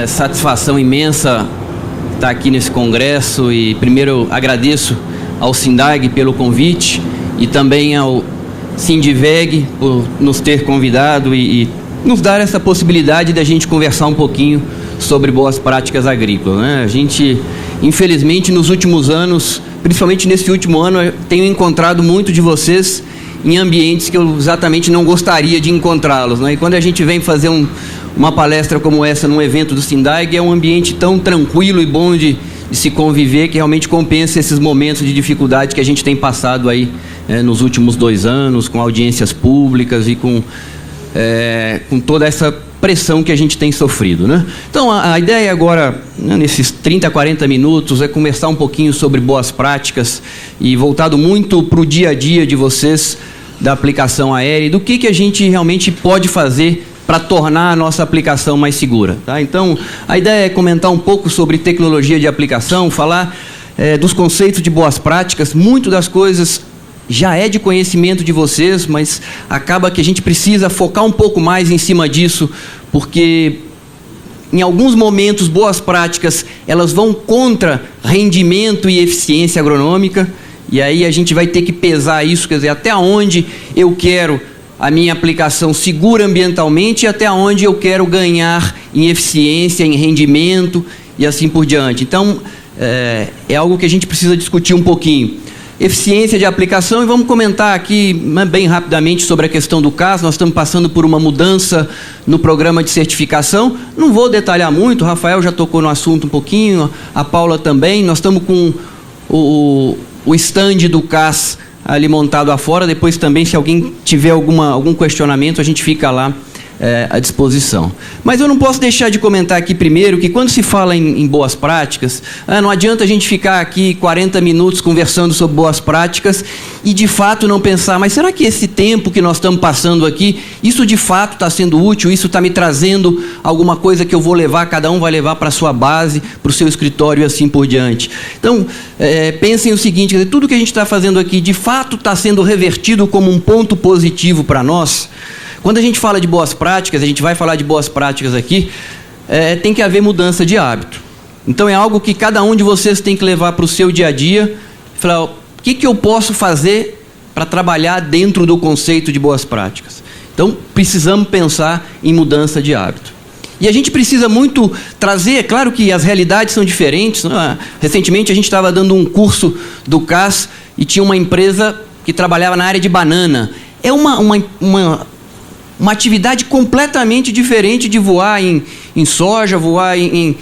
satisfação imensa estar aqui nesse congresso e primeiro eu agradeço ao SINDAG pelo convite e também ao Sindiveg por nos ter convidado e nos dar essa possibilidade de a gente conversar um pouquinho sobre boas práticas agrícolas, né? A gente, infelizmente, nos últimos anos, principalmente nesse último ano, eu tenho encontrado muito de vocês em ambientes que eu exatamente não gostaria de encontrá-los, né? E quando a gente vem fazer uma palestra como essa num evento do SINDAG, é um ambiente tão tranquilo e bom de se conviver que realmente compensa esses momentos de dificuldade que a gente tem passado aí nos últimos 2 anos, com audiências públicas e com toda essa pressão que a gente tem sofrido, né? Então, a ideia agora, nesses 30, 40 minutos, é conversar um pouquinho sobre boas práticas e voltado muito para o dia a dia de vocês da aplicação aérea e do que a gente realmente pode fazer para tornar a nossa aplicação mais segura, tá? Então, a ideia é comentar um pouco sobre tecnologia de aplicação, falar dos conceitos de boas práticas. Muito das coisas já é de conhecimento de vocês, mas acaba que a gente precisa focar um pouco mais em cima disso, porque em alguns momentos boas práticas elas vão contra rendimento e eficiência agronômica, e aí a gente vai ter que pesar isso, quer dizer, até onde eu quero a minha aplicação segura ambientalmente e até onde eu quero ganhar em eficiência, em rendimento e assim por diante. Então, é algo que a gente precisa discutir um pouquinho. Eficiência de aplicação, e vamos comentar aqui bem rapidamente sobre a questão do CAS. Nós estamos passando por uma mudança no programa de certificação. Não vou detalhar muito, o Rafael já tocou no assunto um pouquinho, a Paula também. Nós estamos com o stand do CAS ali montado afora. Depois também, se alguém tiver algum questionamento, a gente fica lá à disposição. Mas eu não posso deixar de comentar aqui primeiro que quando se fala em boas práticas, não adianta a gente ficar aqui 40 minutos conversando sobre boas práticas e de fato não pensar, mas será que esse tempo que nós estamos passando aqui, isso de fato está sendo útil, isso está me trazendo alguma coisa que eu vou levar, cada um vai levar para a sua base, para o seu escritório e assim por diante. Então, pensem o seguinte, quer dizer, tudo que a gente está fazendo aqui de fato está sendo revertido como um ponto positivo para nós. Quando a gente fala de boas práticas, a gente vai falar de boas práticas aqui, tem que haver mudança de hábito. Então é algo que cada um de vocês tem que levar para o seu dia a dia, falar, o que eu posso fazer para trabalhar dentro do conceito de boas práticas? Então precisamos pensar em mudança de hábito. E a gente precisa muito trazer, é claro que as realidades são diferentes, né? Recentemente a gente estava dando um curso do CAS e tinha uma empresa que trabalhava na área de banana. É uma atividade completamente diferente de voar em soja, voar em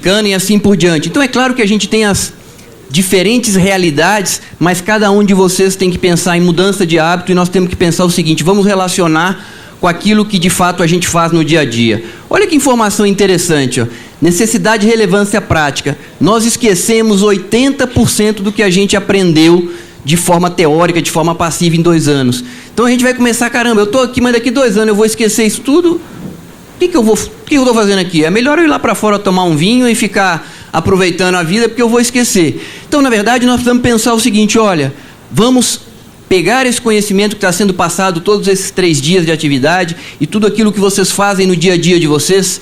cana e assim por diante. Então é claro que a gente tem as diferentes realidades, mas cada um de vocês tem que pensar em mudança de hábito e nós temos que pensar o seguinte, vamos relacionar com aquilo que de fato a gente faz no dia a dia. Olha que informação interessante, ó. Necessidade e relevância prática. Nós esquecemos 80% do que a gente aprendeu de forma teórica, de forma passiva em 2 anos. Então a gente vai começar, caramba, eu estou aqui, mas daqui 2 anos eu vou esquecer isso tudo. O que eu estou fazendo aqui? É melhor eu ir lá para fora tomar um vinho e ficar aproveitando a vida, porque eu vou esquecer. Então, na verdade, nós precisamos pensar o seguinte, olha, vamos pegar esse conhecimento que está sendo passado todos esses 3 dias de atividade e tudo aquilo que vocês fazem no dia a dia de vocês,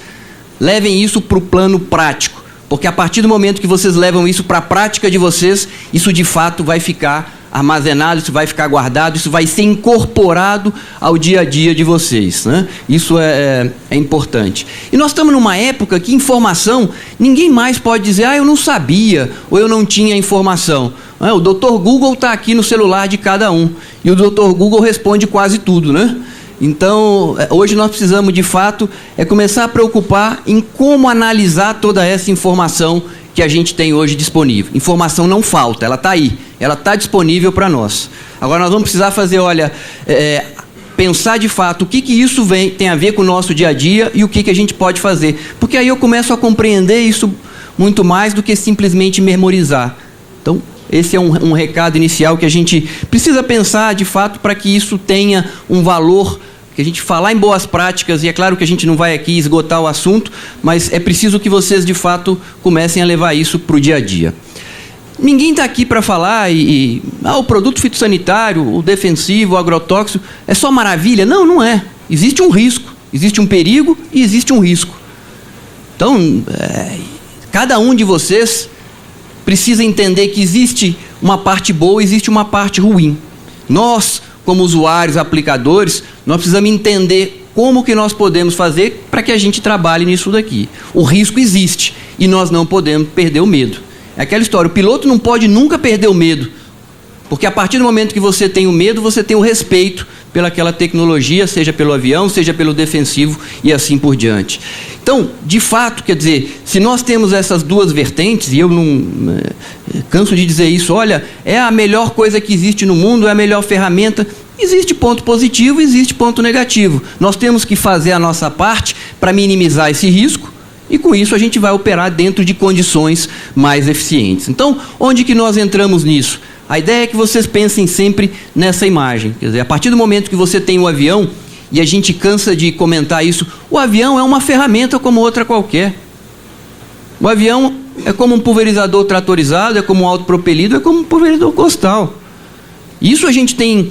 levem isso para o plano prático. Porque a partir do momento que vocês levam isso para a prática de vocês, isso de fato vai ficar armazenado, isso vai ficar guardado, isso vai ser incorporado ao dia a dia de vocês, né? Isso é importante. E nós estamos numa época que informação, ninguém mais pode dizer, eu não sabia, ou eu não tinha informação. O Dr. Google está aqui no celular de cada um, e o Dr. Google responde quase tudo, né? Então, hoje nós precisamos, de fato, começar a preocupar em como analisar toda essa informação que a gente tem hoje disponível. Informação não falta, ela está aí, ela está disponível para nós. Agora nós vamos precisar fazer, pensar de fato o que isso tem a ver com o nosso dia a dia e o que a gente pode fazer. Porque aí eu começo a compreender isso muito mais do que simplesmente memorizar. Então, esse é um recado inicial que a gente precisa pensar de fato para que isso tenha um valor, que a gente falar em boas práticas, e é claro que a gente não vai aqui esgotar o assunto, mas é preciso que vocês de fato comecem a levar isso para o dia a dia. Ninguém está aqui para falar o produto fitossanitário, o defensivo, o agrotóxico, é só maravilha. Não, não é. Existe um risco, existe um perigo e existe um risco. Então, cada um de vocês precisa entender que existe uma parte boa e existe uma parte ruim. Nós, como usuários, aplicadores, nós precisamos entender como que nós podemos fazer para que a gente trabalhe nisso daqui. O risco existe e nós não podemos perder o medo. É aquela história, o piloto não pode nunca perder o medo, porque a partir do momento que você tem o medo, você tem o respeito pelaquela tecnologia, seja pelo avião, seja pelo defensivo e assim por diante. Então, de fato, quer dizer, se nós temos essas duas vertentes, e eu não canso de dizer isso, olha, é a melhor coisa que existe no mundo, é a melhor ferramenta, existe ponto positivo, existe ponto negativo. Nós temos que fazer a nossa parte para minimizar esse risco, e com isso a gente vai operar dentro de condições mais eficientes. Então, onde que nós entramos nisso? A ideia é que vocês pensem sempre nessa imagem. Quer dizer, a partir do momento que você tem um avião, e a gente cansa de comentar isso, o avião é uma ferramenta como outra qualquer. O avião é como um pulverizador tratorizado, é como um autopropelido, é como um pulverizador costal. Isso a gente tem,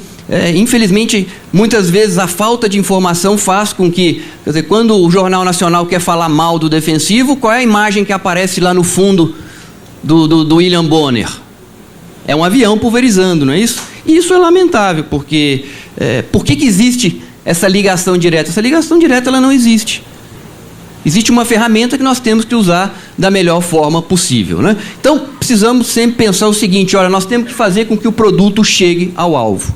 infelizmente, muitas vezes a falta de informação faz com que, quer dizer, quando o Jornal Nacional quer falar mal do defensivo, qual é a imagem que aparece lá no fundo do William Bonner? É um avião pulverizando, não é isso? E isso é lamentável, porque por que existe essa ligação direta? Essa ligação direta ela não existe. Existe uma ferramenta que nós temos que usar da melhor forma possível, né? Então, precisamos sempre pensar o seguinte, olha, nós temos que fazer com que o produto chegue ao alvo.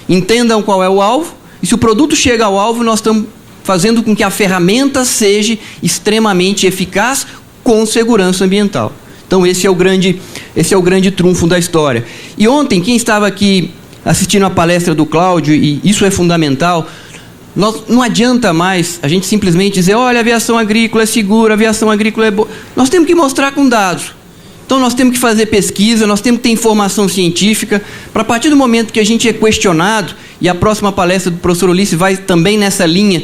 Entendam qual é o alvo, e se o produto chega ao alvo, nós estamos fazendo com que a ferramenta seja extremamente eficaz com segurança ambiental. Então, esse é o grande trunfo da história. E ontem, quem estava aqui assistindo a palestra do Cláudio, e isso é fundamental, não adianta mais a gente simplesmente dizer, olha, a aviação agrícola é segura, a aviação agrícola é boa. Nós temos que mostrar com dados. Então, nós temos que fazer pesquisa, nós temos que ter informação científica, para a partir do momento que a gente é questionado, e a próxima palestra do professor Ulisses vai também nessa linha,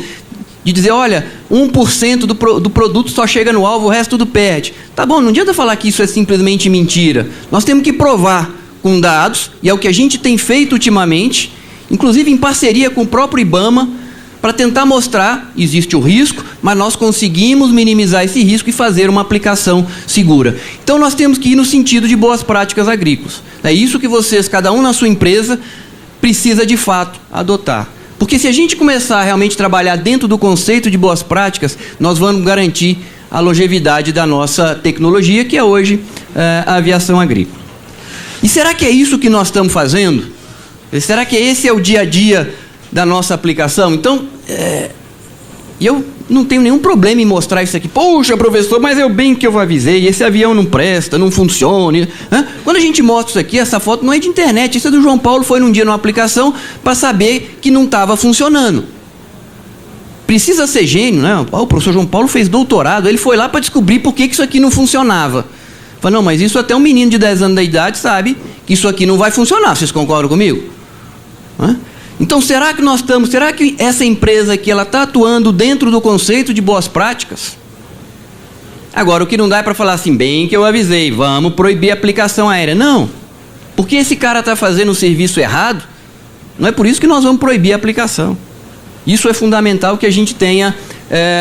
de dizer, olha, 1% do produto só chega no alvo, o resto tudo perde. Tá bom, não adianta falar que isso é simplesmente mentira. Nós temos que provar com dados, e é o que a gente tem feito ultimamente, inclusive em parceria com o próprio IBAMA, para tentar mostrar, existe o risco, mas nós conseguimos minimizar esse risco e fazer uma aplicação segura. Então nós temos que ir no sentido de boas práticas agrícolas. É isso que vocês, cada um na sua empresa, precisa de fato adotar. Porque se a gente começar a realmente trabalhar dentro do conceito de boas práticas, nós vamos garantir a longevidade da nossa tecnologia, que é hoje a aviação agrícola. E será que é isso que nós estamos fazendo? Será que esse é o dia a dia da nossa aplicação? Então, eu não tenho nenhum problema em mostrar isso aqui. Poxa, professor, mas eu bem que eu avisei, esse avião não presta, não funciona. Quando a gente mostra isso aqui, essa foto não é de internet, isso é do João Paulo, foi num dia numa aplicação para saber que não estava funcionando. Precisa ser gênio, né? O professor João Paulo fez doutorado, ele foi lá para descobrir por que isso aqui não funcionava. Falei, não, mas isso até um menino de 10 anos da idade sabe que isso aqui não vai funcionar, vocês concordam comigo? Então, será que essa empresa aqui, ela está atuando dentro do conceito de boas práticas? Agora, o que não dá é para falar assim, bem que eu avisei, vamos proibir a aplicação aérea. Não, porque esse cara está fazendo o serviço errado, não é por isso que nós vamos proibir a aplicação. Isso é fundamental que a gente tenha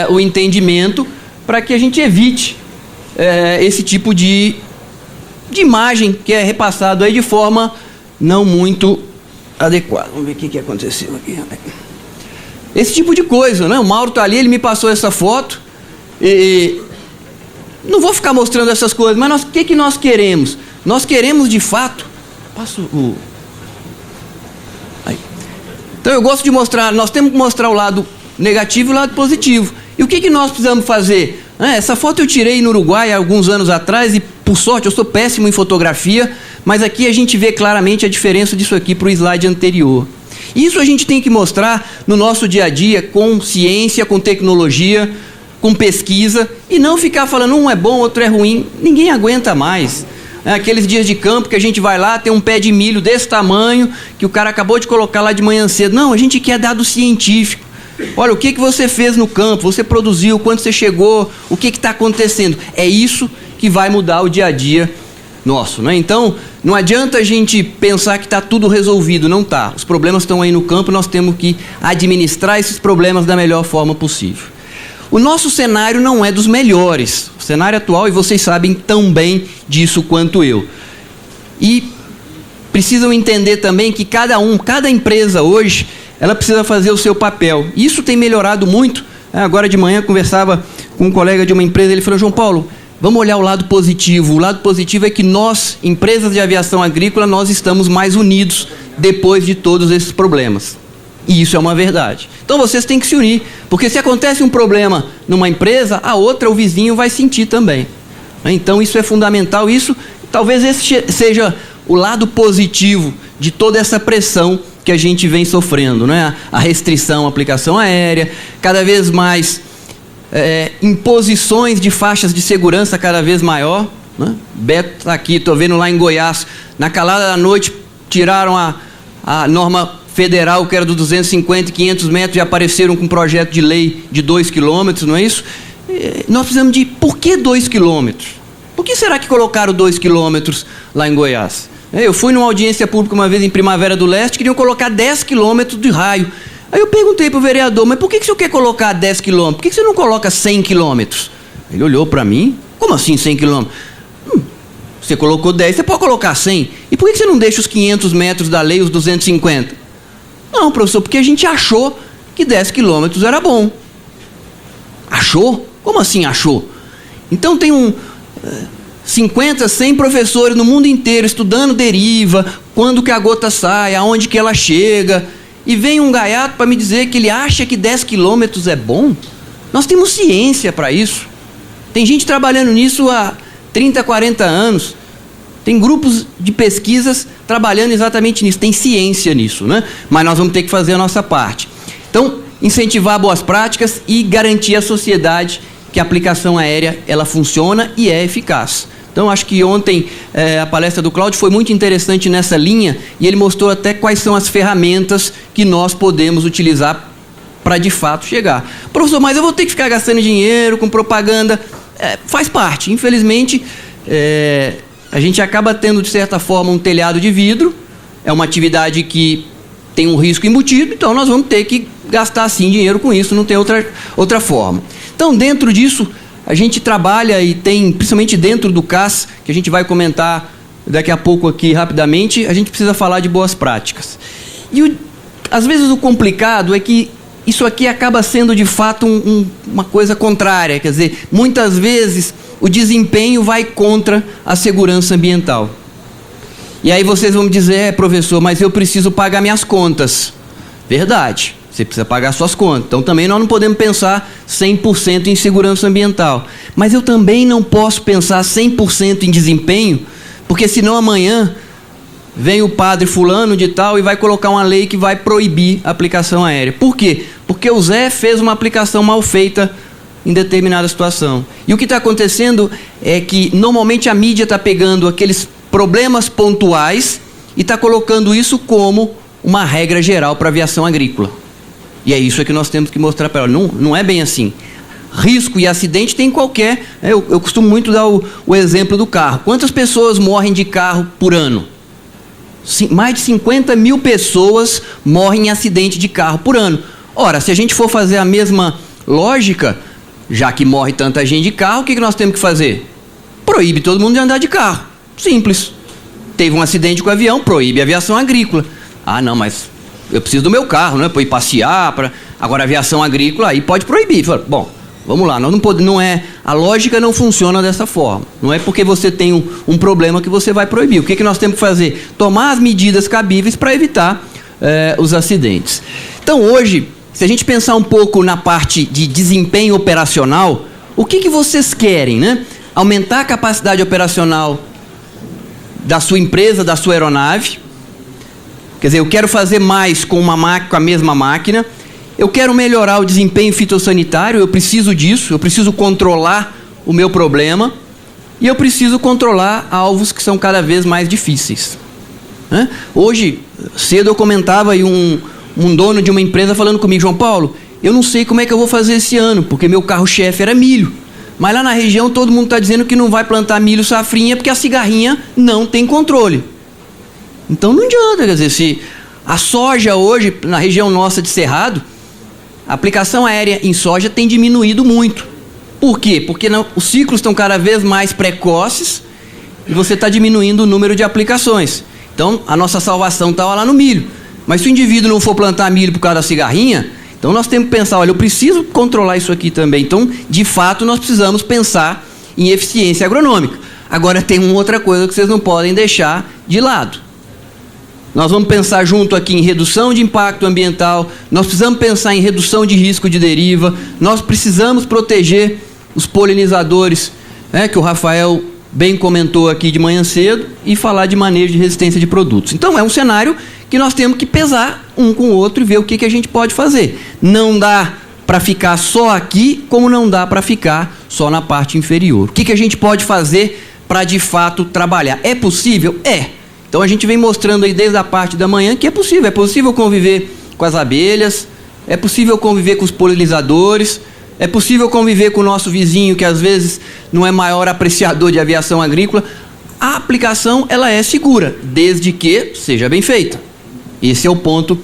o entendimento para que a gente evite esse tipo de imagem que é repassado aí de forma não muito adequado. Vamos ver o que aconteceu aqui. Esse tipo de coisa, né? O Mauro está ali, ele me passou essa foto e não vou ficar mostrando essas coisas, mas o que nós queremos? Nós queremos de fato. Aí. Então eu gosto de mostrar, nós temos que mostrar o lado negativo e o lado positivo. E o que nós precisamos fazer? Essa foto eu tirei no Uruguai há alguns anos atrás e, por sorte, eu sou péssimo em fotografia, mas aqui a gente vê claramente a diferença disso aqui para o slide anterior. Isso a gente tem que mostrar no nosso dia a dia com ciência, com tecnologia, com pesquisa, e não ficar falando um é bom, outro é ruim. Ninguém aguenta mais. Aqueles dias de campo que a gente vai lá, tem um pé de milho desse tamanho, que o cara acabou de colocar lá de manhã cedo. Não, a gente quer dado científico. Olha, o que você fez no campo, você produziu, quando você chegou, o que está acontecendo. É isso que vai mudar o dia a dia nosso, né? Então, não adianta a gente pensar que está tudo resolvido, não está. Os problemas estão aí no campo, nós temos que administrar esses problemas da melhor forma possível. O nosso cenário não é dos melhores, o cenário atual, e vocês sabem tão bem disso quanto eu. E precisam entender também que cada empresa hoje, ela precisa fazer o seu papel. Isso tem melhorado muito. Agora de manhã conversava com um colega de uma empresa, ele falou: João Paulo, vamos olhar o lado positivo. O lado positivo é que nós, empresas de aviação agrícola, nós estamos mais unidos depois de todos esses problemas. E isso é uma verdade. Então vocês têm que se unir, porque se acontece um problema numa empresa, a outra, o vizinho, vai sentir também. Então isso é fundamental. Isso, talvez esse seja o lado positivo de toda essa pressão que a gente vem sofrendo, né? A restrição à aplicação aérea, cada vez mais imposições de faixas de segurança cada vez maior, né? Beto está aqui, estou vendo lá em Goiás, na calada da noite tiraram a norma federal, que era do 250 e 500 metros, e apareceram com um projeto de lei de 2 quilômetros, não é isso? Nós precisamos de... Por que 2 quilômetros? Por que será que colocaram 2 quilômetros lá em Goiás? Eu fui numa audiência pública uma vez em Primavera do Leste, queriam colocar 10 quilômetros de raio. Aí eu perguntei para o vereador: mas por que o senhor quer colocar 10 quilômetros? Por que você não coloca 100 quilômetros? Ele olhou para mim: como assim 100 quilômetros? Você colocou 10, você pode colocar 100. E por que você não deixa os 500 metros da lei, os 250? Não, professor, porque a gente achou que 10 quilômetros era bom. Achou? Como assim achou? Então tem 50, 100 professores no mundo inteiro estudando deriva, quando que a gota sai, aonde que ela chega, e vem um gaiato para me dizer que ele acha que 10 quilômetros é bom? Nós temos ciência para isso. Tem gente trabalhando nisso há 30, 40 anos. Tem grupos de pesquisas trabalhando exatamente nisso. Tem ciência nisso, né? Mas nós vamos ter que fazer a nossa parte. Então, incentivar boas práticas e garantir à sociedade que a aplicação aérea, ela funciona e é eficaz. Então, acho que ontem a palestra do Cláudio foi muito interessante nessa linha, e ele mostrou até quais são as ferramentas que nós podemos utilizar para, de fato, chegar. Professor, mas eu vou ter que ficar gastando dinheiro com propaganda? Faz parte. Infelizmente, a gente acaba tendo, de certa forma, um telhado de vidro. É uma atividade que tem um risco embutido, então nós vamos ter que gastar, sim, dinheiro com isso, não tem outra forma. Então, dentro disso, a gente trabalha e tem, principalmente dentro do CAS, que a gente vai comentar daqui a pouco aqui rapidamente, a gente precisa falar de boas práticas. E às vezes o complicado é que isso aqui acaba sendo de fato uma coisa contrária, quer dizer, muitas vezes o desempenho vai contra a segurança ambiental. E aí vocês vão me dizer: professor, mas eu preciso pagar minhas contas. Verdade, você precisa pagar suas contas. Então também nós não podemos pensar 100% em segurança ambiental. Mas eu também não posso pensar 100% em desempenho, porque senão amanhã vem o padre fulano de tal e vai colocar uma lei que vai proibir a aplicação aérea. Por quê? Porque o Zé fez uma aplicação mal feita em determinada situação. E o que está acontecendo é que normalmente a mídia está pegando aqueles problemas pontuais e está colocando isso como uma regra geral para a aviação agrícola. E é isso que nós temos que mostrar para ela. Não é bem assim. Risco e acidente tem qualquer... Eu costumo muito dar o exemplo do carro. Quantas pessoas morrem de carro por ano? Mais de 50 mil pessoas morrem em acidente de carro por ano. Ora, se a gente for fazer a mesma lógica, já que morre tanta gente de carro, o que nós temos que fazer? Proíbe todo mundo de andar de carro. Simples. Teve um acidente com o avião, proíbe a aviação agrícola. Ah, não, mas eu preciso do meu carro, né, para ir passear. Agora, a aviação agrícola, aí pode proibir. Bom, vamos lá, nós não podemos, a lógica não funciona dessa forma. Não é porque você tem um problema que você vai proibir. O que nós temos que fazer? Tomar as medidas cabíveis para evitar os acidentes. Então, hoje, se a gente pensar um pouco na parte de desempenho operacional, o que vocês querem, né? Aumentar a capacidade operacional da sua empresa, da sua aeronave. Quer dizer, eu quero fazer mais com a mesma máquina. Eu quero melhorar o desempenho fitossanitário, eu preciso disso, eu preciso controlar o meu problema e eu preciso controlar alvos que são cada vez mais difíceis. Hoje, cedo eu comentava e um dono de uma empresa falando comigo: João Paulo, eu não sei como é que eu vou fazer esse ano, porque meu carro-chefe era milho. Mas lá na região todo mundo está dizendo que não vai plantar milho safrinha porque a cigarrinha não tem controle. Então não adianta, quer dizer, se a soja hoje, na região nossa de Cerrado, A aplicação aérea em soja tem diminuído muito. Por quê? Porque os ciclos estão cada vez mais precoces e você está diminuindo o número de aplicações. Então, a nossa salvação estava lá no milho. Mas se o indivíduo não for plantar milho por causa da cigarrinha, então nós temos que pensar, olha, eu preciso controlar isso aqui também. Então, de fato, nós precisamos pensar em eficiência agronômica. Agora, tem uma outra coisa que vocês não podem deixar de lado. Nós vamos pensar junto aqui em redução de impacto ambiental, nós precisamos pensar em redução de risco de deriva, nós precisamos proteger os polinizadores, né, que o Rafael bem comentou aqui de manhã cedo, e falar de manejo de resistência de produtos. Então, é um cenário que nós temos que pesar um com o outro e ver o que a gente pode fazer. Não dá para ficar só aqui, como não dá para ficar só na parte inferior. O que a gente pode fazer para, de fato, trabalhar? É possível? É. Então, a gente vem mostrando aí desde a parte da manhã que é possível conviver com as abelhas, é possível conviver com os polinizadores, é possível conviver com o nosso vizinho, que às vezes não é maior apreciador de aviação agrícola. A aplicação, ela é segura, desde que seja bem feita. Esse é o ponto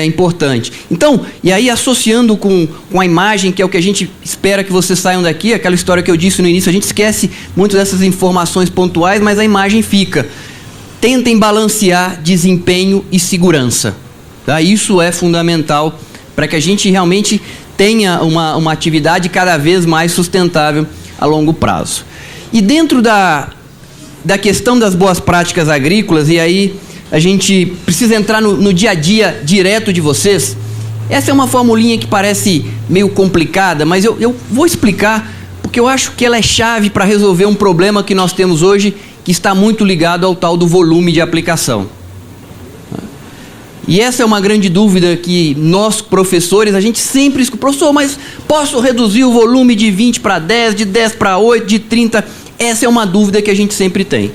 importante. Então, e aí associando com a imagem, que é o que a gente espera que vocês saiam daqui, aquela história que eu disse no início, a gente esquece muito dessas informações pontuais, mas a imagem fica. Tentem balancear desempenho e segurança. Tá? Isso é fundamental para que a gente realmente tenha uma atividade cada vez mais sustentável a longo prazo. E dentro da questão das boas práticas agrícolas, e aí a gente precisa entrar no dia a dia direto de vocês. Essa é uma formulinha que parece meio complicada, mas eu vou explicar, porque eu acho que ela é chave para resolver um problema que nós temos hoje, que está muito ligado ao tal do volume de aplicação. E essa é uma grande dúvida que nós, professores, a gente sempre escuta: professor, mas posso reduzir o volume de 20 para 10, de 10 para 8, de 30? Essa é uma dúvida que a gente sempre tem.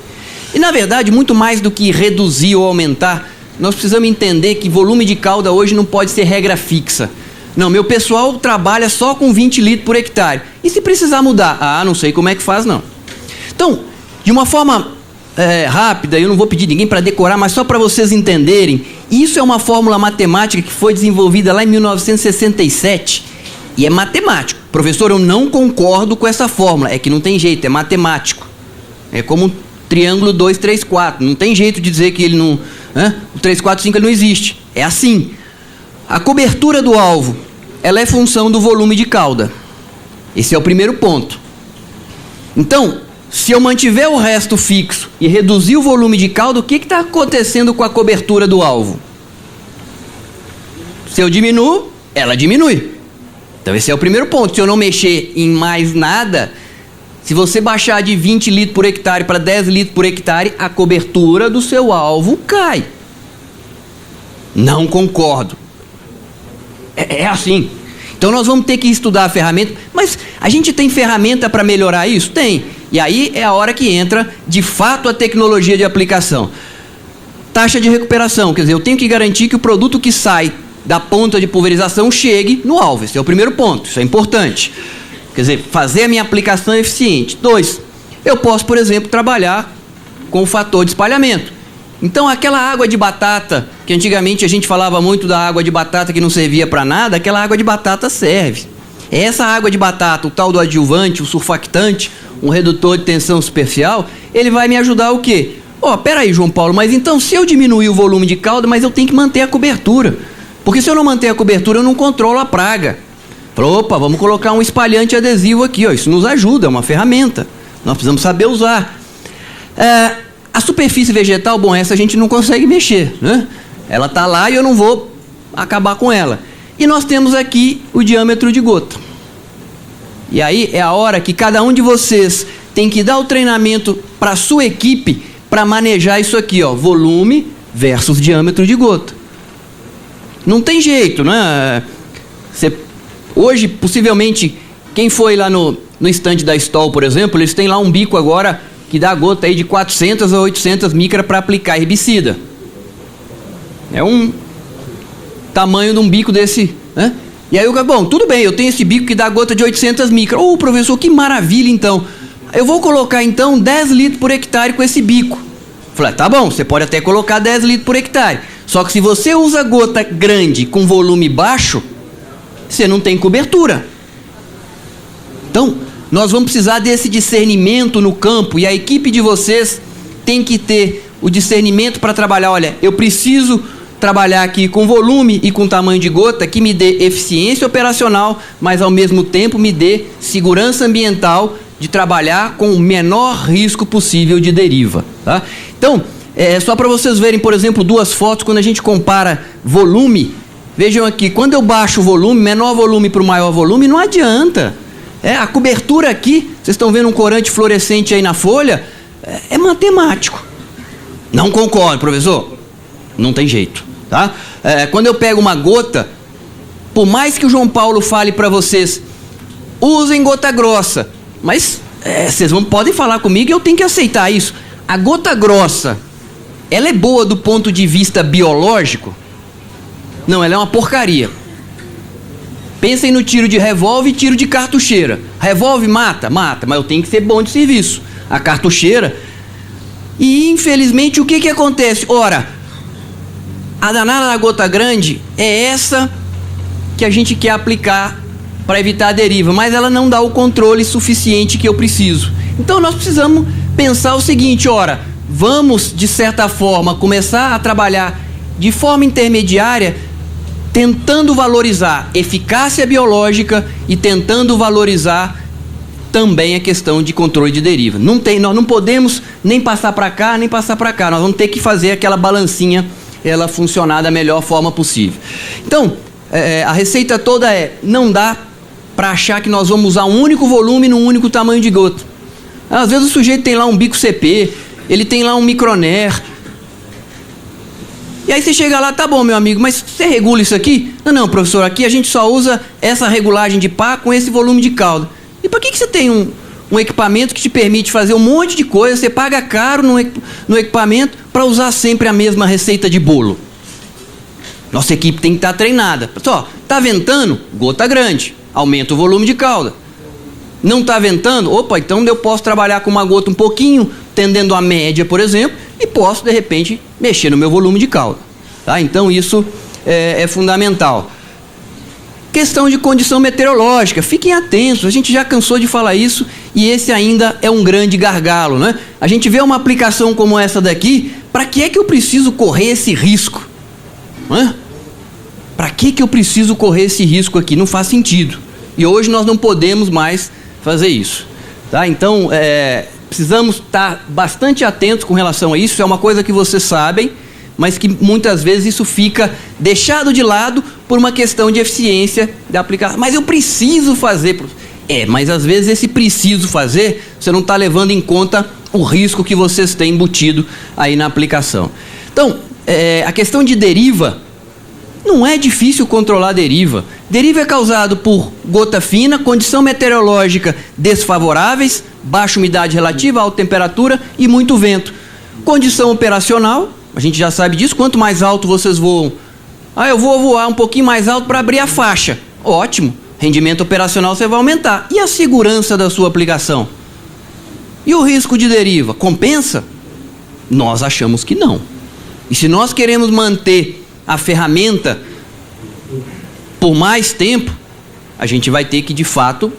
E, na verdade, muito mais do que reduzir ou aumentar, nós precisamos entender que volume de cauda hoje não pode ser regra fixa. Não, meu pessoal trabalha só com 20 litros por hectare. E se precisar mudar? Ah, não sei como é que faz, não. Então, de uma forma rápida, eu não vou pedir ninguém para decorar, mas só para vocês entenderem, isso é uma fórmula matemática que foi desenvolvida lá em 1967, e é matemático. Professor, eu não concordo com essa fórmula, é que não tem jeito, é matemático. É como um triângulo 2, 3, 4, não tem jeito de dizer que ele não... O 3, 4, 5 ele não existe, é assim. A cobertura do alvo, ela é função do volume de cauda. Esse é o primeiro ponto. Então, se eu mantiver o resto fixo e reduzir o volume de cauda, o que está acontecendo com a cobertura do alvo? Se eu diminuo, ela diminui. Então esse é o primeiro ponto. Se eu não mexer em mais nada, se você baixar de 20 litros por hectare para 10 litros por hectare, a cobertura do seu alvo cai. Não concordo. É assim. Então nós vamos ter que estudar a ferramenta, mas a gente tem ferramenta para melhorar isso? Tem. E aí é a hora que entra, de fato, a tecnologia de aplicação. Taxa de recuperação, quer dizer, eu tenho que garantir que o produto que sai da ponta de pulverização chegue no alvo. Esse é o primeiro ponto, isso é importante. Quer dizer, fazer a minha aplicação eficiente. 2, eu posso, por exemplo, trabalhar com o fator de espalhamento. Então, aquela água de batata, que antigamente a gente falava muito da água de batata que não servia para nada, aquela água de batata serve. Essa água de batata, o tal do adjuvante, o surfactante, um redutor de tensão superficial, ele vai me ajudar o quê? Peraí, João Paulo, mas então se eu diminuir o volume de cauda, mas eu tenho que manter a cobertura. Porque se eu não manter a cobertura, eu não controlo a praga. Opa, vamos colocar um espalhante adesivo aqui, isso nos ajuda, é uma ferramenta. Nós precisamos saber usar. A superfície vegetal, essa a gente não consegue mexer, né? Ela está lá e eu não vou acabar com ela. E nós temos aqui o diâmetro de gota. E aí é a hora que cada um de vocês tem que dar o treinamento para a sua equipe para manejar isso aqui, volume versus diâmetro de gota. Não tem jeito, né? Hoje, possivelmente, quem foi lá no estande da Stoll, por exemplo, eles têm lá um bico agora que dá gota aí de 400 a 800 micra para aplicar herbicida. É um tamanho de um bico desse, né? E aí tudo bem, eu tenho esse bico que dá gota de 800 micra. Professor, que maravilha então. Eu vou colocar então 10 litros por hectare com esse bico. Falei, tá bom, você pode até colocar 10 litros por hectare. Só que se você usa gota grande com volume baixo, você não tem cobertura. Então, nós vamos precisar desse discernimento no campo, e a equipe de vocês tem que ter o discernimento para trabalhar. Olha, eu preciso trabalhar aqui com volume e com tamanho de gota que me dê eficiência operacional, mas ao mesmo tempo me dê segurança ambiental de trabalhar com o menor risco possível de deriva, tá? Então, só para vocês verem, por exemplo, duas fotos, quando a gente compara volume, vejam aqui, quando eu baixo o volume, menor volume para o maior volume, não adianta. A cobertura aqui, vocês estão vendo um corante fluorescente aí na folha, é matemático. Não concordo, professor? Não tem jeito, tá? Quando eu pego uma gota, por mais que o João Paulo fale para vocês, usem gota grossa, mas vocês podem falar comigo e eu tenho que aceitar isso. A gota grossa, ela é boa do ponto de vista biológico? Não, ela é uma porcaria. Pensem no tiro de revólver e tiro de cartucheira. Revólver mata, mas eu tenho que ser bom de serviço. A cartucheira... E infelizmente o que acontece? Ora, a danada da gota grande é essa que a gente quer aplicar para evitar a deriva, mas ela não dá o controle suficiente que eu preciso. Então nós precisamos pensar o seguinte, ora, vamos de certa forma começar a trabalhar de forma intermediária, tentando valorizar eficácia biológica e tentando valorizar também a questão de controle de deriva. Nós não podemos nem passar para cá, nem passar para cá. Nós vamos ter que fazer aquela balancinha, ela funcionar da melhor forma possível. Então, a receita toda não dá para achar que nós vamos usar um único volume num único tamanho de gota. Às vezes o sujeito tem lá um bico CP, ele tem lá um microner. E aí você chega lá, tá bom, meu amigo, mas você regula isso aqui? Não, professor, aqui a gente só usa essa regulagem de pá com esse volume de calda. E por que você tem um equipamento que te permite fazer um monte de coisa, você paga caro no equipamento para usar sempre a mesma receita de bolo? Nossa equipe tem que estar treinada. Só, tá ventando? Gota grande, aumenta o volume de calda. Não tá ventando? Opa, então eu posso trabalhar com uma gota um pouquinho, tendendo a média, por exemplo, e posso, de repente, mexer no meu volume de calda. Tá? Então isso é fundamental. Questão de condição meteorológica, fiquem atentos, a gente já cansou de falar isso e esse ainda é um grande gargalo, né? A gente vê uma aplicação como essa daqui, para que é que eu preciso correr esse risco? Para que eu preciso correr esse risco aqui? Não faz sentido. E hoje nós não podemos mais fazer isso, tá? Então, precisamos estar bastante atentos com relação a isso, é uma coisa que vocês sabem, mas que muitas vezes isso fica deixado de lado por uma questão de eficiência da aplicação. Mas eu preciso fazer. Mas às vezes esse preciso fazer, você não está levando em conta o risco que vocês têm embutido aí na aplicação. Então, a questão de deriva, não é difícil controlar a deriva. Deriva é causado por gota fina, condição meteorológica desfavoráveis, baixa umidade relativa, alta temperatura e muito vento. Condição operacional, a gente já sabe disso, quanto mais alto vocês voam. Eu vou voar um pouquinho mais alto para abrir a faixa. Ótimo, rendimento operacional você vai aumentar. E a segurança da sua aplicação? E o risco de deriva? Compensa? Nós achamos que não. E se nós queremos manter a ferramenta por mais tempo, a gente vai ter que, de fato,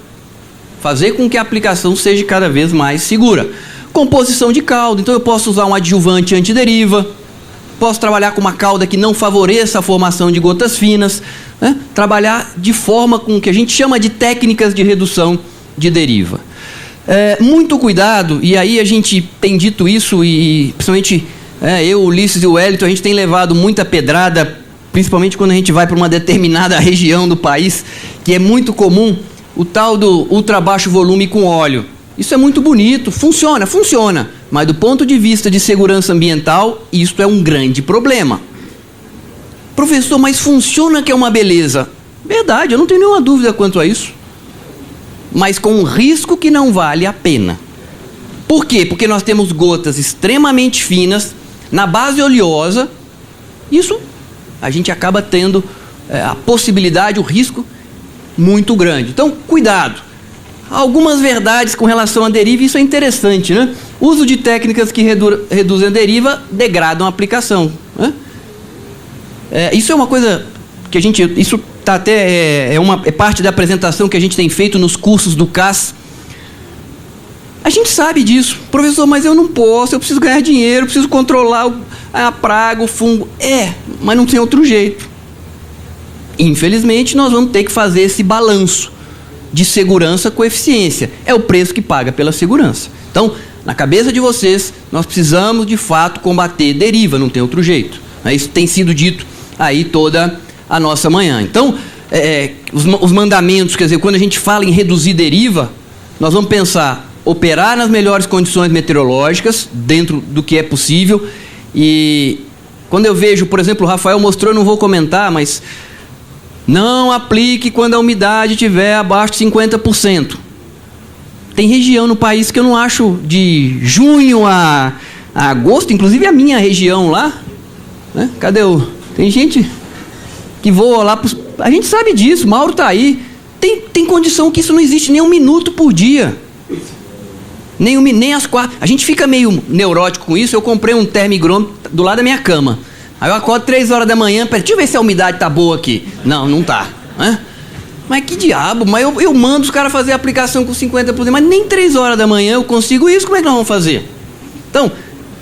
fazer com que a aplicação seja cada vez mais segura. Composição de calda, então eu posso usar um adjuvante antideriva, posso trabalhar com uma calda que não favoreça a formação de gotas finas, né? Trabalhar de forma com que a gente chama de técnicas de redução de deriva. Muito cuidado, e aí a gente tem dito isso, e principalmente eu, Ulisses e o Wellington, a gente tem levado muita pedrada, principalmente quando a gente vai para uma determinada região do país, que é muito comum, o tal do ultra baixo volume com óleo. Isso é muito bonito, funciona, mas do ponto de vista de segurança ambiental, isso é um grande problema. Professor, mas funciona que é uma beleza. Verdade, eu não tenho nenhuma dúvida quanto a isso. Mas com um risco que não vale a pena. Por quê? Porque nós temos gotas extremamente finas, na base oleosa, isso a gente acaba tendo a possibilidade, o risco muito grande. Então, cuidado. Algumas verdades com relação à deriva, isso é interessante, né? Uso de técnicas que reduzem a deriva degradam a aplicação, né? Isso é uma coisa que a gente, isso tá até é parte da apresentação que a gente tem feito nos cursos do CAS. A gente sabe disso. Professor, mas eu não posso, eu preciso ganhar dinheiro, eu preciso controlar a praga, o fungo. Mas não tem outro jeito. Infelizmente, nós vamos ter que fazer esse balanço de segurança com eficiência. É o preço que paga pela segurança. Então, na cabeça de vocês, nós precisamos, de fato, combater deriva, não tem outro jeito. Isso tem sido dito aí toda a nossa manhã. Então, os mandamentos, quer dizer, quando a gente fala em reduzir deriva, nós vamos pensar operar nas melhores condições meteorológicas, dentro do que é possível. E quando eu vejo, por exemplo, o Rafael mostrou, eu não vou comentar, mas não aplique quando a umidade estiver abaixo de 50%. Tem região no país que eu não acho de junho a agosto, inclusive a minha região lá, né? Cadê tem gente que voa lá, a gente sabe disso, Mauro está aí, tem condição que isso não existe nem um minuto por dia, nem às 4, a gente fica meio neurótico com isso. Eu comprei um termigrômetro do lado da minha cama, aí eu acordo 3 horas da manhã, deixa eu ver se a umidade está boa aqui, não tá, né? Mas que diabo, mas eu mando os caras fazer a aplicação com 50%, mas nem 3 horas da manhã eu consigo isso, como é que nós vamos fazer? Então,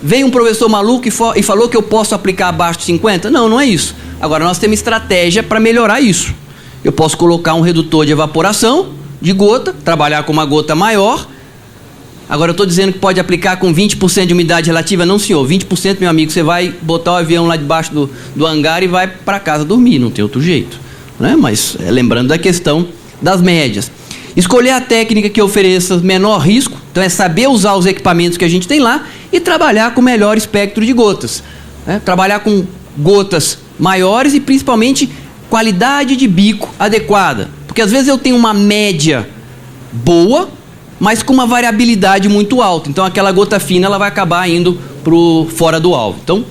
veio um professor maluco e falou que eu posso aplicar abaixo de 50%? Não é isso. Agora, nós temos estratégia para melhorar isso. Eu posso colocar um redutor de evaporação de gota, trabalhar com uma gota maior. Agora, eu estou dizendo que pode aplicar com 20% de umidade relativa? Não, senhor. 20%, meu amigo, você vai botar o avião lá debaixo do hangar e vai para casa dormir, não tem outro jeito, né? Mas lembrando da questão das médias. Escolher a técnica que ofereça menor risco, então é saber usar os equipamentos que a gente tem lá e trabalhar com melhor espectro de gotas, né? Trabalhar com gotas maiores e principalmente qualidade de bico adequada, porque às vezes eu tenho uma média boa, mas com uma variabilidade muito alta, então aquela gota fina ela vai acabar indo fora do alvo. Então,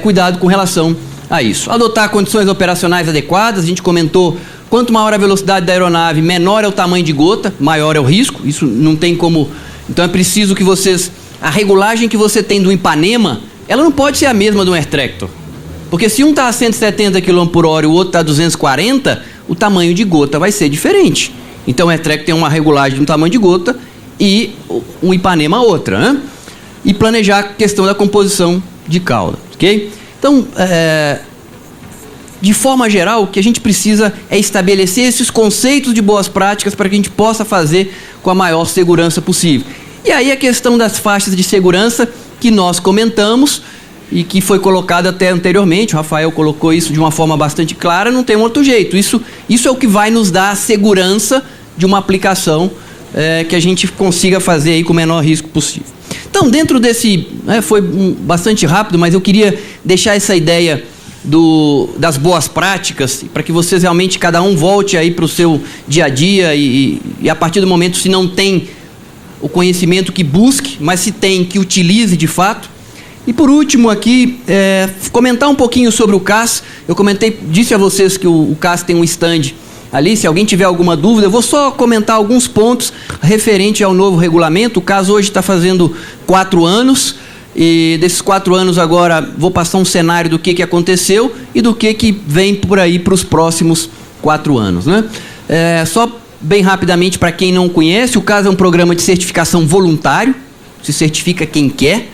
cuidado com relação a isso. Adotar condições operacionais adequadas, a gente comentou, quanto maior a velocidade da aeronave, menor é o tamanho de gota, maior é o risco, isso não tem como. Então é preciso que a regulagem que você tem do Ipanema, ela não pode ser a mesma do Air Tractor, porque se um está a 170 km por hora e o outro está a 240, o tamanho de gota vai ser diferente. Então o Air Tractor tem uma regulagem de um tamanho de gota e o Ipanema outra, né? E planejar a questão da composição de cauda, ok? Então, de forma geral, o que a gente precisa é estabelecer esses conceitos de boas práticas para que a gente possa fazer com a maior segurança possível. E aí a questão das faixas de segurança que nós comentamos e que foi colocado até anteriormente, o Rafael colocou isso de uma forma bastante clara, não tem outro jeito. Isso é o que vai nos dar a segurança de uma aplicação que a gente consiga fazer aí com o menor risco possível. Então, dentro desse, foi bastante rápido, mas eu queria deixar essa ideia das boas práticas, para que vocês realmente, cada um volte aí para o seu dia a dia e a partir do momento, se não tem o conhecimento, que busque, mas se tem, que utilize de fato. E por último aqui, comentar um pouquinho sobre o CAS. Eu disse a vocês que o CAS tem um stand ali, se alguém tiver alguma dúvida, eu vou só comentar alguns pontos referente ao novo regulamento. O CAS hoje está fazendo 4 anos, e desses 4 anos agora vou passar um cenário do que aconteceu e do que vem por aí para os próximos 4 anos, né? Só bem rapidamente, para quem não conhece, o CAS é um programa de certificação voluntário, se certifica quem quer.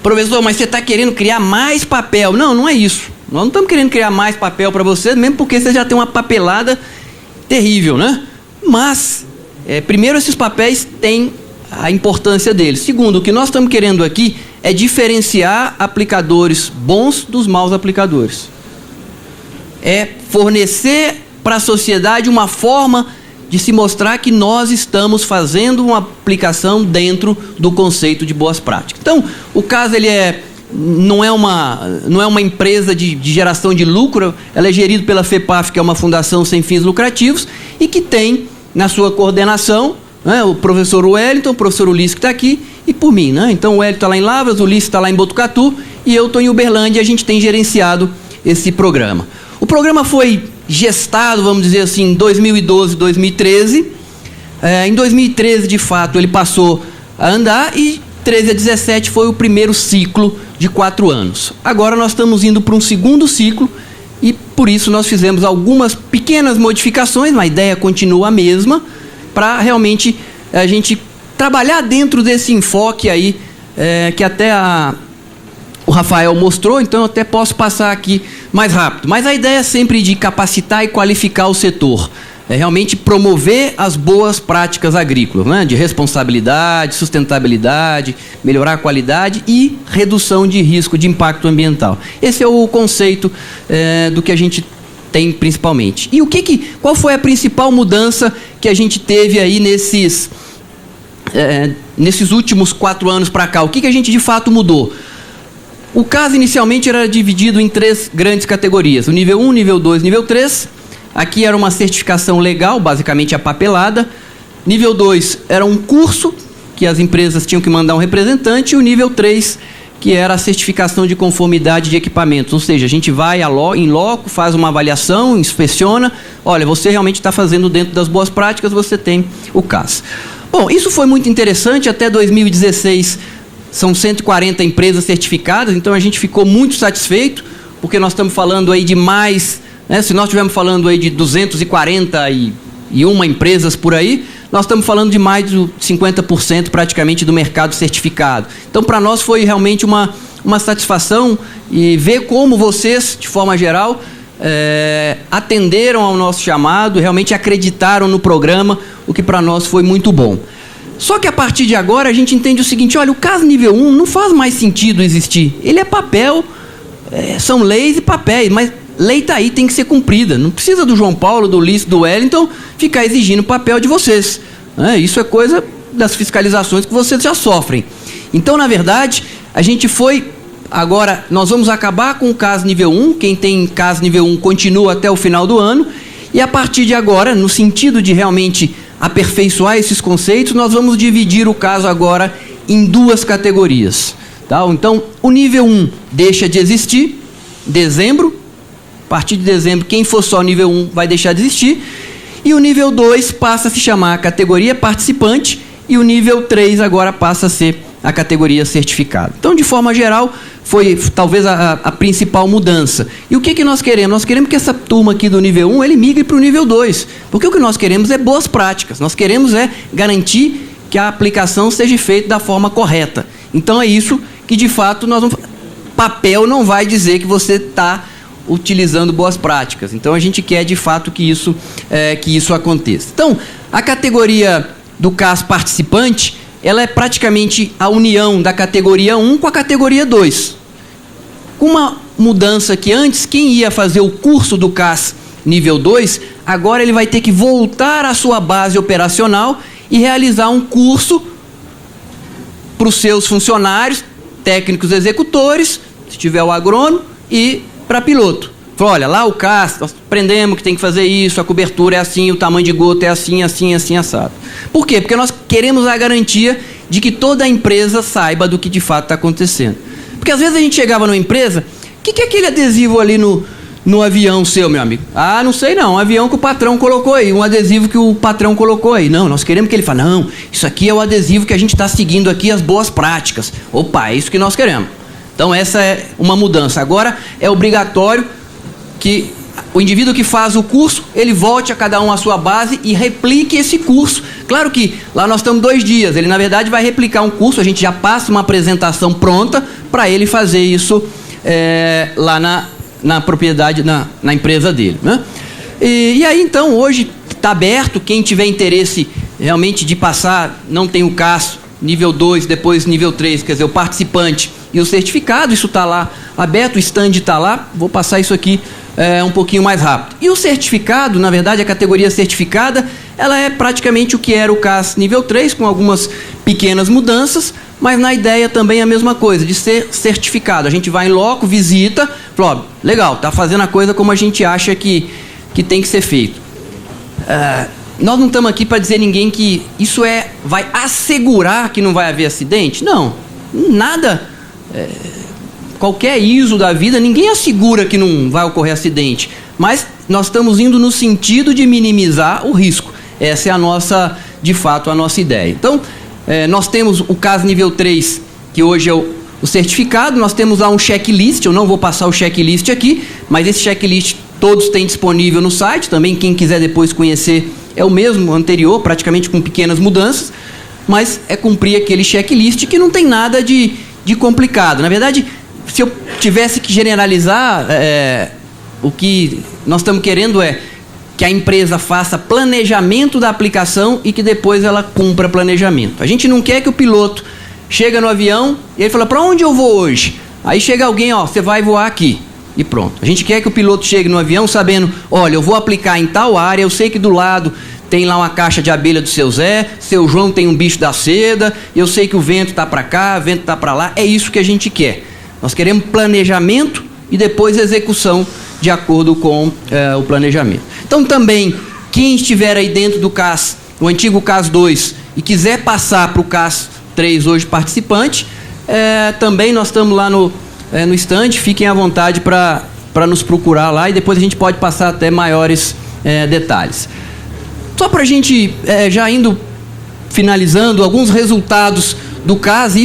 Professor, mas você está querendo criar mais papel? Não é isso. Nós não estamos querendo criar mais papel para vocês, mesmo porque você já tem uma papelada terrível, né? Mas, primeiro, esses papéis têm a importância deles. Segundo, o que nós estamos querendo aqui é diferenciar aplicadores bons dos maus aplicadores. É fornecer para a sociedade uma forma de se mostrar que nós estamos fazendo uma aplicação dentro do conceito de boas práticas. Então, o CAS não é uma empresa de geração de lucro, ela é gerida pela FEPAF, que é uma fundação sem fins lucrativos, e que tem na sua coordenação, né, o professor Wellington, o professor Ulisses, que está aqui, e por mim, né? Então o Wellington está lá em Lavras, o Ulisses está lá em Botucatu, e eu estou em Uberlândia, e a gente tem gerenciado esse programa. O programa foi gestado, vamos dizer assim, em 2012, 2013. Em 2013, de fato, ele passou a andar, e 13 a 17 foi o primeiro ciclo de 4 anos. Agora nós estamos indo para um segundo ciclo, e por isso nós fizemos algumas pequenas modificações, mas a ideia continua a mesma, para realmente a gente trabalhar dentro desse enfoque aí, que até o Rafael mostrou, então eu até posso passar aqui mais rápido. Mas a ideia é sempre de capacitar e qualificar o setor. É realmente promover as boas práticas agrícolas, né? De responsabilidade, sustentabilidade, melhorar a qualidade e redução de risco de impacto ambiental. Esse é o conceito do que a gente tem principalmente. E qual foi a principal mudança que a gente teve aí nesses últimos 4 anos para cá? O que a gente de fato mudou? O CAS inicialmente era dividido em 3 grandes categorias, o nível 1, nível 2, nível 3. Aqui era uma certificação legal, basicamente a papelada. Nível 2 era um curso, que as empresas tinham que mandar um representante. E o nível 3, que era a certificação de conformidade de equipamentos. Ou seja, a gente vai em loco, faz uma avaliação, inspeciona. Olha, você realmente está fazendo dentro das boas práticas, você tem o CAS. Bom, isso foi muito interessante. Até 2016, são 140 empresas certificadas. Então, a gente ficou muito satisfeito, porque nós estamos falando aí de mais... Se nós estivermos falando aí de 241 empresas por aí, nós estamos falando de mais de 50% praticamente do mercado certificado. Então, para nós foi realmente uma satisfação e ver como vocês, de forma geral, atenderam ao nosso chamado, realmente acreditaram no programa, o que para nós foi muito bom. Só que a partir de agora a gente entende o seguinte: olha, o CAS nível 1 não faz mais sentido existir. Ele é papel, são leis e papéis, mas lei está aí, tem que ser cumprida. Não precisa do João Paulo, do Ulisses, do Wellington ficar exigindo o papel de vocês. Isso é coisa das fiscalizações que vocês já sofrem. Então, na verdade, a gente foi... Agora, nós vamos acabar com o CAS nível 1. Quem tem CAS nível 1 continua até o final do ano. E a partir de agora, no sentido de realmente aperfeiçoar esses conceitos, nós vamos dividir o CAS agora em 2 categorias. Tá? Então, o nível 1 deixa de existir, dezembro. A partir de dezembro, quem for só nível 1 vai deixar de existir. E o nível 2 passa a se chamar a categoria participante. E o nível 3 agora passa a ser a categoria certificado. Então, de forma geral, foi talvez a principal mudança. E o que nós queremos? Nós queremos que essa turma aqui do nível 1, ele migre para o nível 2. Porque o que nós queremos é boas práticas. Nós queremos garantir que a aplicação seja feita da forma correta. Então, é isso que, de fato, papel não vai dizer que você está utilizando boas práticas. Então, a gente quer, de fato, que isso aconteça. Então, a categoria do CAS participante, ela é praticamente a união da categoria 1 com a categoria 2. Uma mudança que antes, quem ia fazer o curso do CAS nível 2, agora ele vai ter que voltar à sua base operacional e realizar um curso para os seus funcionários, técnicos executores, se tiver o agrônomo, e para piloto. Falou, olha, lá o CAS, nós aprendemos que tem que fazer isso, a cobertura é assim, o tamanho de gota é assim, assim, assim, assado. Por quê? Porque nós queremos a garantia de que toda a empresa saiba do que de fato está acontecendo. Porque às vezes a gente chegava numa empresa, o que é aquele adesivo ali no avião seu, meu amigo? Ah, não sei não, um avião que o patrão colocou aí, um adesivo que o patrão colocou aí. Não, nós queremos que ele fale, não, isso aqui é o adesivo que a gente está seguindo aqui, as boas práticas. Opa, é isso que nós queremos. Então essa é uma mudança. Agora é obrigatório que o indivíduo que faz o curso, ele volte a cada um à sua base e replique esse curso. Claro que lá nós estamos 2 dias, ele na verdade vai replicar um curso, a gente já passa uma apresentação pronta para ele fazer isso lá na propriedade, na empresa dele, né? E aí então, hoje está aberto, quem tiver interesse realmente de passar, não tem o CAS, nível 2, depois nível 3, quer dizer, o participante e o certificado, isso está lá aberto, o stand está lá, vou passar isso aqui um pouquinho mais rápido. E o certificado, na verdade, a categoria certificada, ela é praticamente o que era o CAS nível 3, com algumas pequenas mudanças, mas na ideia também a mesma coisa, de ser certificado. A gente vai em loco, visita, fala, ó, legal, está fazendo a coisa como a gente acha que tem que ser feito. Nós não estamos aqui para dizer a ninguém que isso vai assegurar que não vai haver acidente. Não, nada... qualquer ISO da vida, ninguém assegura que não vai ocorrer acidente, mas nós estamos indo no sentido de minimizar o risco. Essa é de fato, a nossa ideia. Então, nós temos o CAS nível 3, que hoje é o certificado. Nós temos lá um checklist, eu não vou passar o checklist aqui, mas esse checklist todos têm disponível no site, também quem quiser depois conhecer é o mesmo anterior, praticamente com pequenas mudanças, mas é cumprir aquele checklist que não tem nada de complicado. Na verdade, se eu tivesse que generalizar, o que nós estamos querendo é que a empresa faça planejamento da aplicação e que depois ela cumpra planejamento. A gente não quer que o piloto chega no avião e ele fala, para onde eu vou hoje? Aí chega alguém, ó, você vai voar aqui. E pronto. A gente quer que o piloto chegue no avião sabendo, olha, eu vou aplicar em tal área, eu sei que do lado tem lá uma caixa de abelha do seu Zé, seu João tem um bicho da seda, eu sei que o vento está para cá, o vento está para lá. É isso que a gente quer. Nós queremos planejamento e depois execução de acordo com o planejamento. Então também, quem estiver aí dentro do CAS, o antigo CAS 2, e quiser passar para o CAS 3 hoje participante, também nós estamos lá no stand, fiquem à vontade para nos procurar lá e depois a gente pode passar até maiores detalhes. Só para a gente, já indo finalizando, alguns resultados do CAS,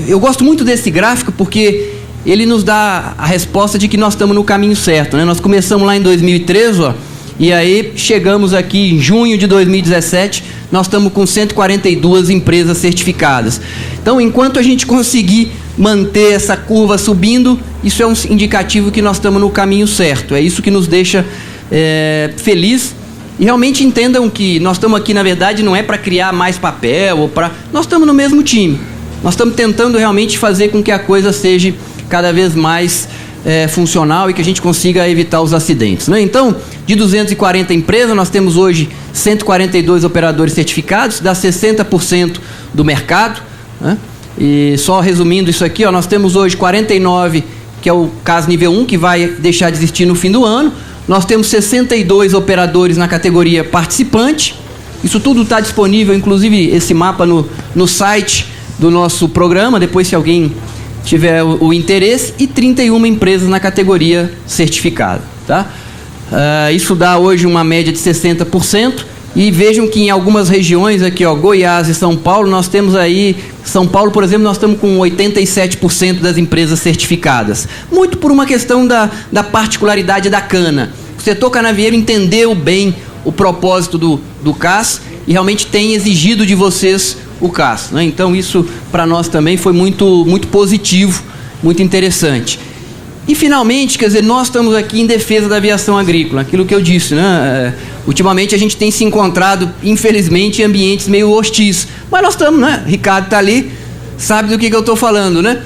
eu gosto muito desse gráfico porque ele nos dá a resposta de que nós estamos no caminho certo, né? Nós começamos lá em 2013, ó, e aí chegamos aqui em junho de 2017, nós estamos com 142 empresas certificadas. Então, enquanto a gente conseguir manter essa curva subindo, isso é um indicativo que nós estamos no caminho certo. É isso que nos deixa feliz. E realmente entendam que nós estamos aqui, na verdade, não é para criar mais papel, nós estamos no mesmo time. Nós estamos tentando realmente fazer com que a coisa seja cada vez mais funcional e que a gente consiga evitar os acidentes, né? Então, de 240 empresas, nós temos hoje 142 operadores certificados, dá 60% do mercado, né? E só resumindo isso aqui, ó, nós temos hoje 49, que é o CAS nível 1, que vai deixar de existir no fim do ano. Nós temos 62 operadores na categoria participante. Isso tudo está disponível, inclusive esse mapa no site do nosso programa, depois se alguém tiver o interesse, e 31 empresas na categoria certificada, tá? Isso dá hoje uma média de 60%, e vejam que em algumas regiões aqui, ó, Goiás e São Paulo, nós temos aí, São Paulo, por exemplo, nós estamos com 87% das empresas certificadas, muito por uma questão da particularidade da cana. O setor canavieiro entendeu bem o propósito do CAS e realmente tem exigido de vocês o CAS, né? Então isso para nós também foi muito, muito positivo, muito interessante. E finalmente, quer dizer, nós estamos aqui em defesa da aviação agrícola, aquilo que eu disse, né? Ultimamente a gente tem se encontrado, infelizmente, em ambientes meio hostis, mas nós estamos, né? Ricardo está ali, sabe do que eu estou falando, né?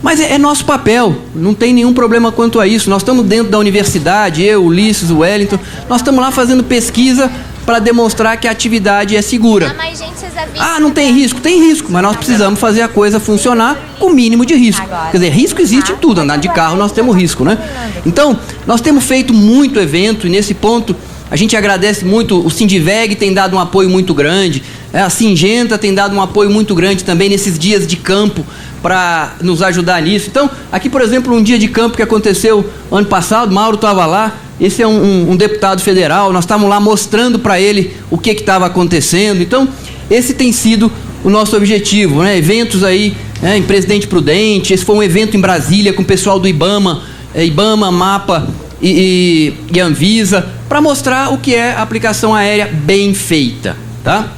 Mas é nosso papel, não tem nenhum problema quanto a isso. Nós estamos dentro da universidade, eu, Ulisses, o Wellington, nós estamos lá fazendo pesquisa para demonstrar que a atividade é segura. Não tem risco? Tem risco, mas nós precisamos fazer a coisa funcionar com o mínimo de risco. Quer dizer, risco existe em tudo, andar de carro nós temos risco, né? Então, nós temos feito muito evento e nesse ponto a gente agradece muito, o Sindiveg tem dado um apoio muito grande, a Singenta tem dado um apoio muito grande também nesses dias de campo para nos ajudar nisso. Então, aqui, por exemplo, um dia de campo que aconteceu ano passado, Mauro estava lá, esse é um deputado federal, nós estávamos lá mostrando para ele o que estava acontecendo. Então, esse tem sido o nosso objetivo, né? Eventos aí, em Presidente Prudente, esse foi um evento em Brasília com o pessoal do IBAMA, MAPA e Anvisa, para mostrar o que é a aplicação aérea bem feita, tá?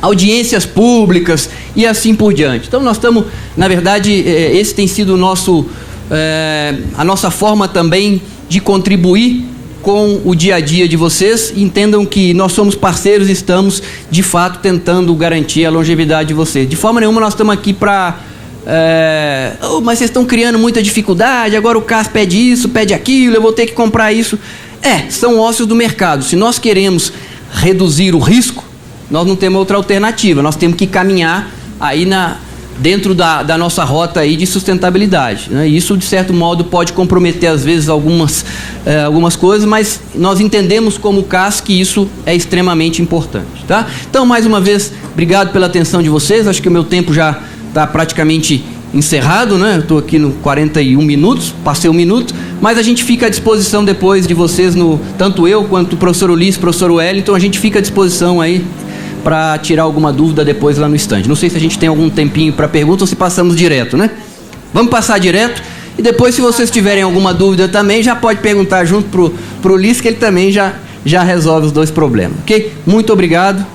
Audiências públicas e assim por diante. Então nós estamos, na verdade, esse tem sido a nossa forma também de contribuir com o dia a dia de vocês. Entendam que nós somos parceiros e estamos, de fato, tentando garantir a longevidade de vocês. De forma nenhuma nós estamos aqui para... mas vocês estão criando muita dificuldade, agora o CAS pede isso, pede aquilo, eu vou ter que comprar isso. São ócios do mercado. Se nós queremos reduzir o risco, nós não temos outra alternativa, nós temos que caminhar aí dentro da nossa rota aí de sustentabilidade, né? Isso, de certo modo, pode comprometer, às vezes, algumas coisas, mas nós entendemos como CAS que isso é extremamente importante, tá? Então, mais uma vez, obrigado pela atenção de vocês, acho que o meu tempo já está praticamente encerrado, né? Eu estou aqui no 41 minutos, passei 1 minuto, mas a gente fica à disposição depois de vocês, tanto eu quanto o professor Ulisses, professor Wellington, a gente fica à disposição aí para tirar alguma dúvida depois lá no stand. Não sei se a gente tem algum tempinho para pergunta ou se passamos direto, né? Vamos passar direto e depois, se vocês tiverem alguma dúvida também, já pode perguntar junto pro Ulisses, que ele também já resolve os dois problemas, ok? Muito obrigado.